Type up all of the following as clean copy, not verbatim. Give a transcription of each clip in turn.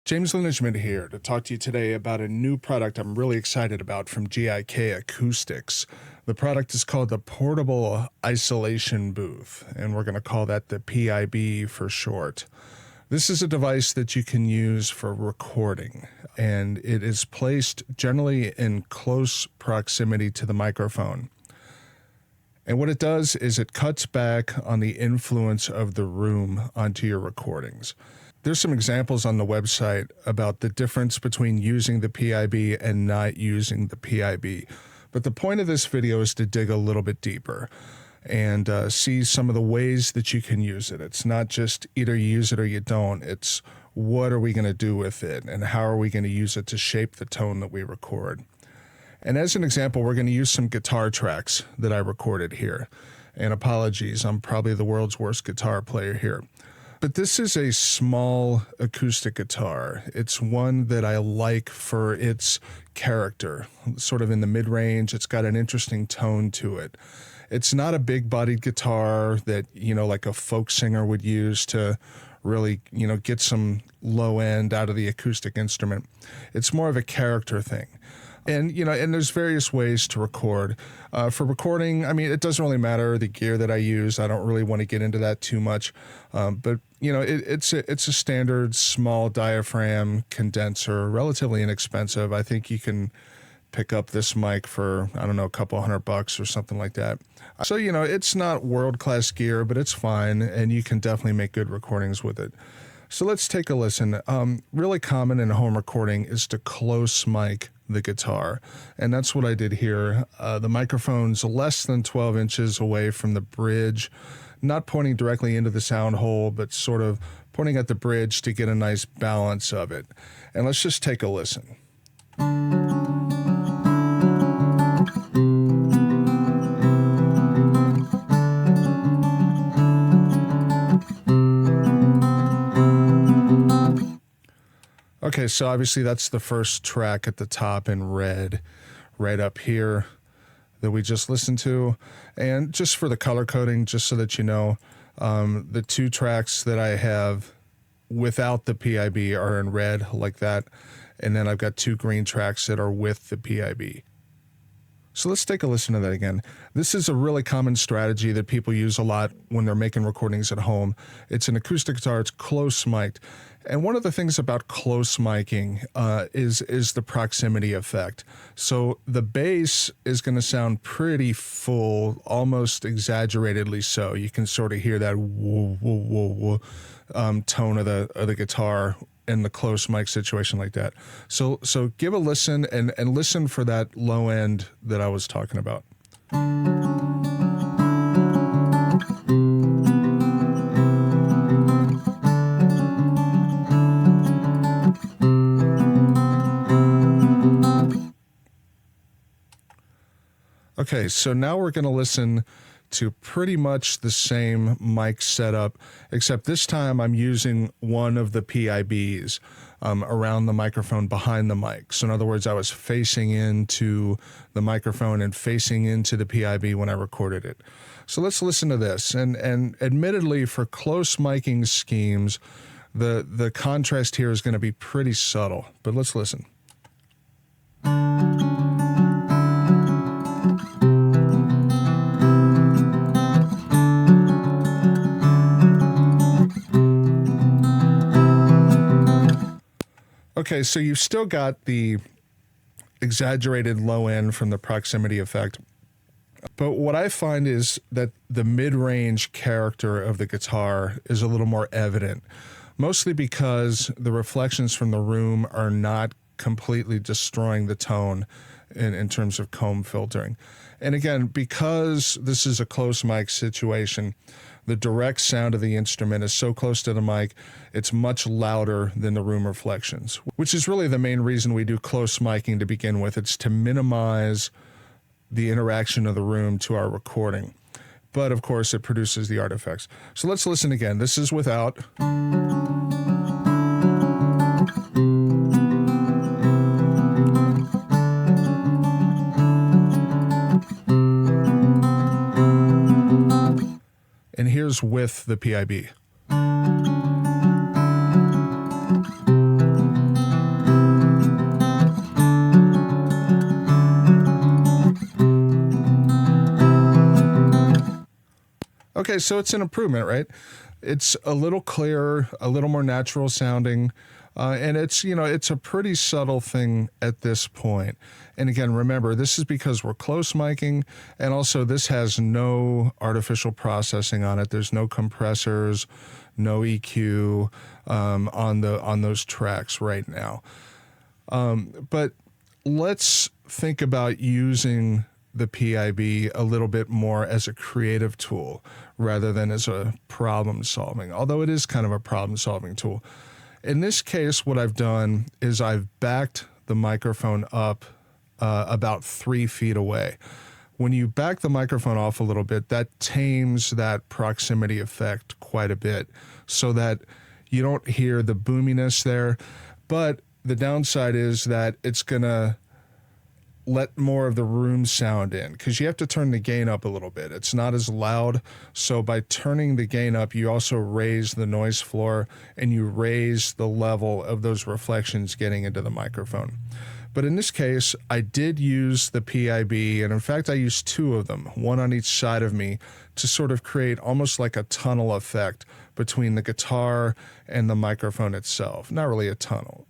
James Linishman here to talk to you today about a new product I'm really excited about from GIK Acoustics. The product is called the Portable Isolation Booth, and we're going to call that the PIB for short. This is a device that you can use for recording, and it is placed generally in close proximity to the microphone. And what it does is it cuts back on the influence of the room onto your recordings. There's some examples on the website about the difference between using the PIB and not using the PIB. But the point of this video is to dig a little bit deeper and see some of the ways that you can use it. It's not just either you use it or you don't. It's what are we going to do with it and how are we going to use it to shape the tone that we record. And as an example, we're going to use some guitar tracks that I recorded here. And apologies, I'm probably the world's worst guitar player here. But this is a small acoustic guitar. It's one that I like for its character, sort of in the mid-range. It's got an interesting tone to it. It's not a big-bodied guitar that, like a folk singer would use to really, get some low end out of the acoustic instrument. It's more of a character thing. And, and there's various ways to record. For recording, it doesn't really matter the gear that I use. I don't really want to get into that too much. But, it's a standard small diaphragm condenser, relatively inexpensive. I think you can pick up this mic for, a couple $100 or something like that. So, it's not world-class gear, but it's fine, and you can definitely make good recordings with it. So let's take a listen. Really common in home recording is to close mic the guitar, and that's what I did here. The microphone's less than 12 inches away from the bridge, not pointing directly into the sound hole, but sort of pointing at the bridge to get a nice balance of it. And let's just take a listen. Okay, so obviously that's the first track at the top in red, right up here that we just listened to. And just for the color coding, just so that you know, the two tracks that I have without the PIB are in red like that. And then I've got two green tracks that are with the PIB. So let's take a listen to that again. This is a really common strategy that people use a lot when they're making recordings at home. It's an acoustic guitar, it's close mic'd. And one of the things about close miking is the proximity effect. So the bass is going to sound pretty full, almost exaggeratedly so. You can sort of hear that whoa, whoa, whoa, whoa, tone of the guitar in the close mic situation like that. So give a listen and listen for that low end that I was talking about. Okay, so now we're going to listen to pretty much the same mic setup, except this time I'm using one of the PIBs around the microphone behind the mic. So in other words, I was facing into the microphone and facing into the PIB when I recorded it. So let's listen to this. And admittedly, for close miking schemes, the contrast here is going to be pretty subtle, but let's listen. Okay, so you've still got the exaggerated low end from the proximity effect. But what I find is that the mid-range character of the guitar is a little more evident, mostly because the reflections from the room are not completely destroying the tone in terms of comb filtering. And again, because this is a close mic situation, the direct sound of the instrument is so close to the mic, it's much louder than the room reflections, which is really the main reason we do close miking to begin with. It's to minimize the interaction of the room to our recording. But of course, it produces the artifacts. So let's listen again. This is without. And here's with the PIB. Okay, so it's an improvement, right? It's a little clearer, a little more natural sounding, and it's a pretty subtle thing at this point. And again, remember, this is because we're close miking, and also this has no artificial processing on it. There's no compressors, no EQ on those tracks right now. But let's think about using the PIB a little bit more as a creative tool rather than as a problem solving, although it is kind of a problem solving tool. In this case, what I've done is I've backed the microphone up about 3 feet away. When you back the microphone off a little bit, that tames that proximity effect quite a bit so that you don't hear the boominess there. But the downside is that it's going to let more of the room sound in because you have to turn the gain up a little bit. It's not as loud. So by turning the gain up, you also raise the noise floor and you raise the level of those reflections getting into the microphone. But in this case, I did use the PIB, and in fact, I used 2 of them, one on each side of me, to sort of create almost like a tunnel effect between the guitar and the microphone itself. Not really a tunnel.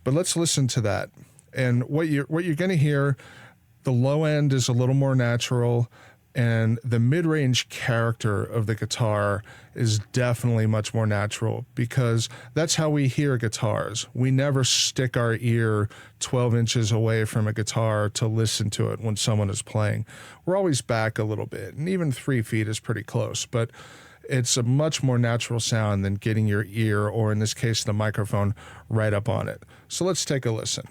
But let's listen to that. And what you're going to hear, the low end is a little more natural, and the mid-range character of the guitar is definitely much more natural because that's how we hear guitars. We never stick our ear 12 inches away from a guitar to listen to it when someone is playing. We're always back a little bit, and even 3 feet is pretty close, but it's a much more natural sound than getting your ear, or in this case, the microphone, right up on it. So let's take a listen.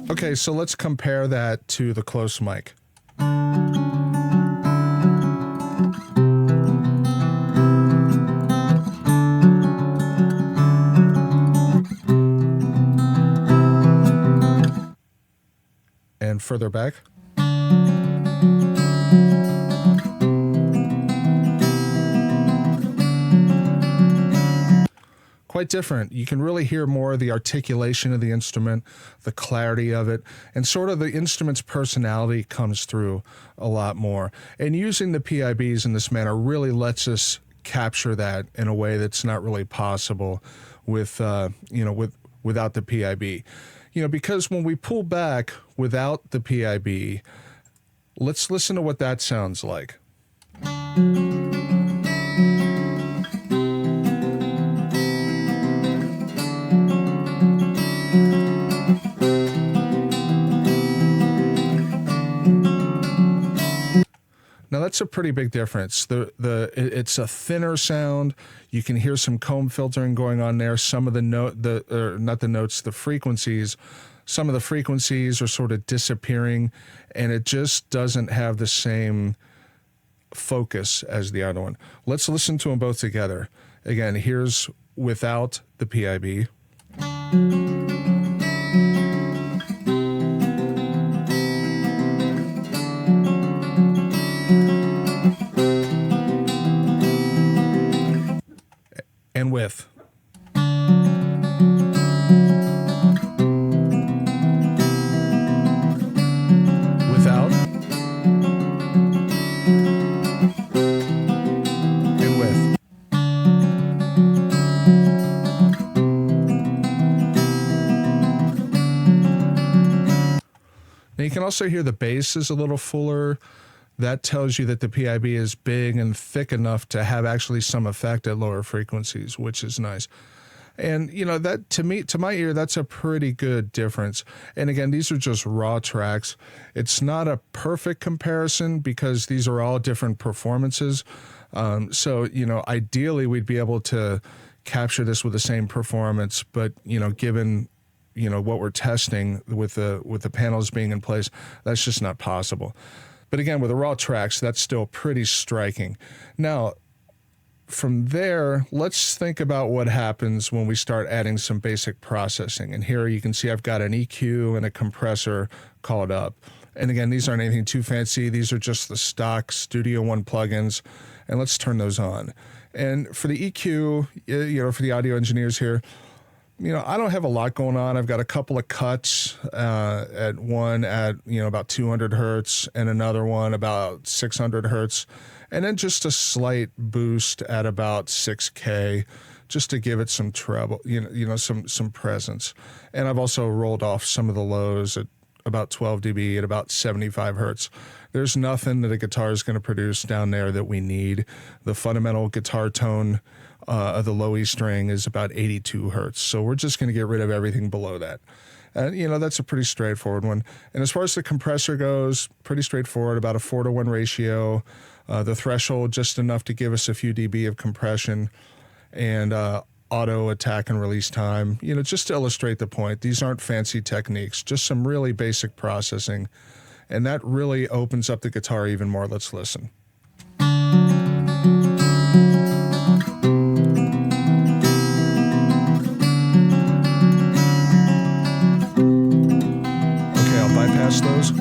Okay, so let's compare that to the close mic. And further back. Quite different. You can really hear more of the articulation of the instrument, the clarity of it, and sort of the instrument's personality comes through a lot more. And using the PIBs in this manner really lets us capture that in a way that's not really possible without the PIB. Because when we pull back without the PIB, let's listen to what that sounds like. Now that's a pretty big difference. It's a thinner sound. You can hear some comb filtering going on there. Some of the frequencies. Some of the frequencies are sort of disappearing, and it just doesn't have the same focus as the other one. Let's listen to them both together. Again, here's without the PIB. And with. Without. And with. Now you can also hear the bass is a little fuller. That tells you that the PIB is big and thick enough to have actually some effect at lower frequencies, which is nice. And, that to my ear, that's a pretty good difference. And again, these are just raw tracks. It's not a perfect comparison because these are all different performances. So, ideally we'd be able to capture this with the same performance, but, given what we're testing with the panels being in place, that's just not possible. But again, with the raw tracks, that's still pretty striking. Now, from there, let's think about what happens when we start adding some basic processing. And here you can see I've got an EQ and a compressor called up. And again, these aren't anything too fancy. These are just the stock Studio One plugins. And let's turn those on. And for the EQ, for the audio engineers here, I don't have a lot going on. I've got a couple of cuts, at one at, about 200 hertz and another one about 600 hertz. And then just a slight boost at about 6K just to give it some treble, some presence. And I've also rolled off some of the lows at about 12 dB at about 75 hertz. There's nothing that a guitar is going to produce down there that we need. The fundamental guitar tone of the low E string is about 82 hertz. So we're just going to get rid of everything below that. And, that's a pretty straightforward one. And as far as the compressor goes, pretty straightforward, about a 4-to-1 ratio. The threshold, just enough to give us a few dB of compression, and auto attack and release time. Just to illustrate the point, these aren't fancy techniques, just some really basic processing. And that really opens up the guitar even more. Let's listen. Okay, I'll bypass those.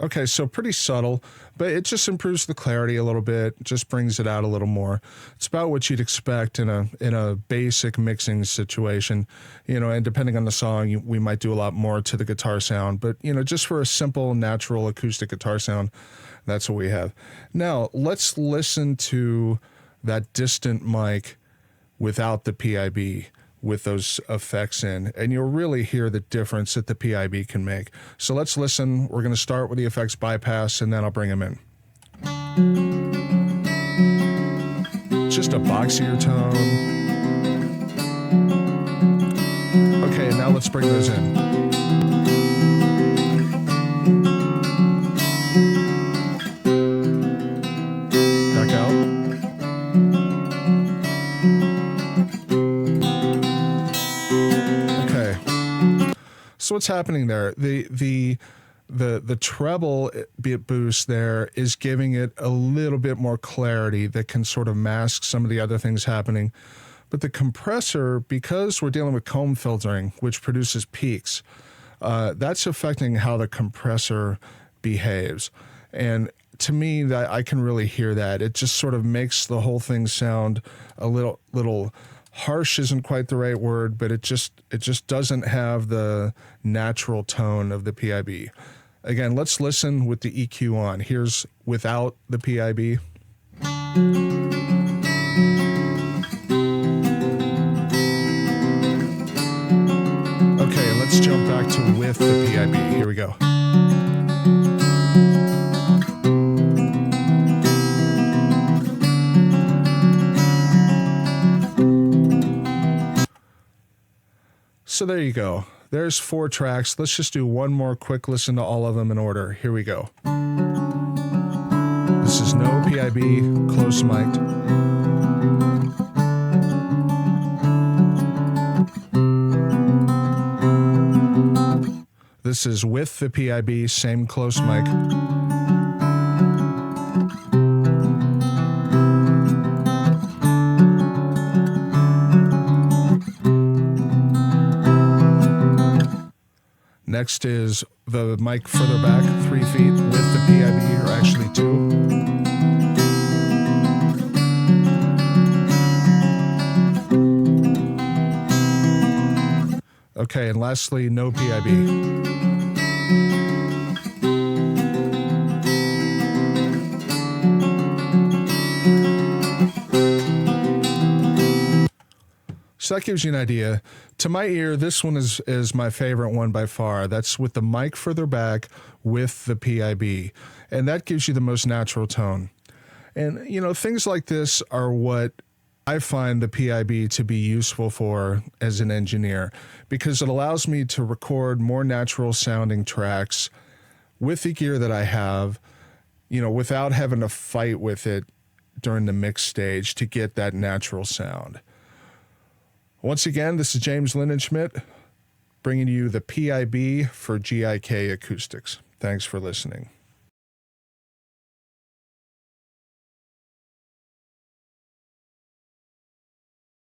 Okay, so pretty subtle, but it just improves the clarity a little bit, just brings it out a little more. It's about what you'd expect in a basic mixing situation, and depending on the song, we might do a lot more to the guitar sound, but, just for a simple, natural acoustic guitar sound, that's what we have. Now, let's listen to that distant mic without the PIB, with those effects in, and you'll really hear the difference that the PIB can make. So let's listen. We're going to start with the effects bypass, and then I'll bring them in. Just a boxier tone. Okay, now let's bring those in. Back out. So what's happening there? The treble boost there is giving it a little bit more clarity that can sort of mask some of the other things happening. But the compressor, because we're dealing with comb filtering, which produces peaks, that's affecting how the compressor behaves. And to me, that I can really hear that. It just sort of makes the whole thing sound a little harsh isn't quite the right word, but it just doesn't have the natural tone of the PIB. Again, let's listen with the EQ on. Here's without the PIB. Okay, let's jump back to with the PIB. Here we go. So there you go. There's 4 tracks. Let's just do one more quick listen to all of them in order. Here we go. This is no PIB, close mic'd. This is with the PIB, same close mic. Next is the mic further back, 3 feet with the PIB, or actually 2. Okay, and lastly, no PIB. So that gives you an idea. To my ear, this one is my favorite one by far. That's with the mic further back with the PIB. And that gives you the most natural tone. And, things like this are what I find the PIB to be useful for as an engineer, because it allows me to record more natural sounding tracks with the gear that I have, without having to fight with it during the mix stage to get that natural sound. Once again, this is James Lindenschmidt bringing you the PIB for GIK Acoustics. Thanks for listening.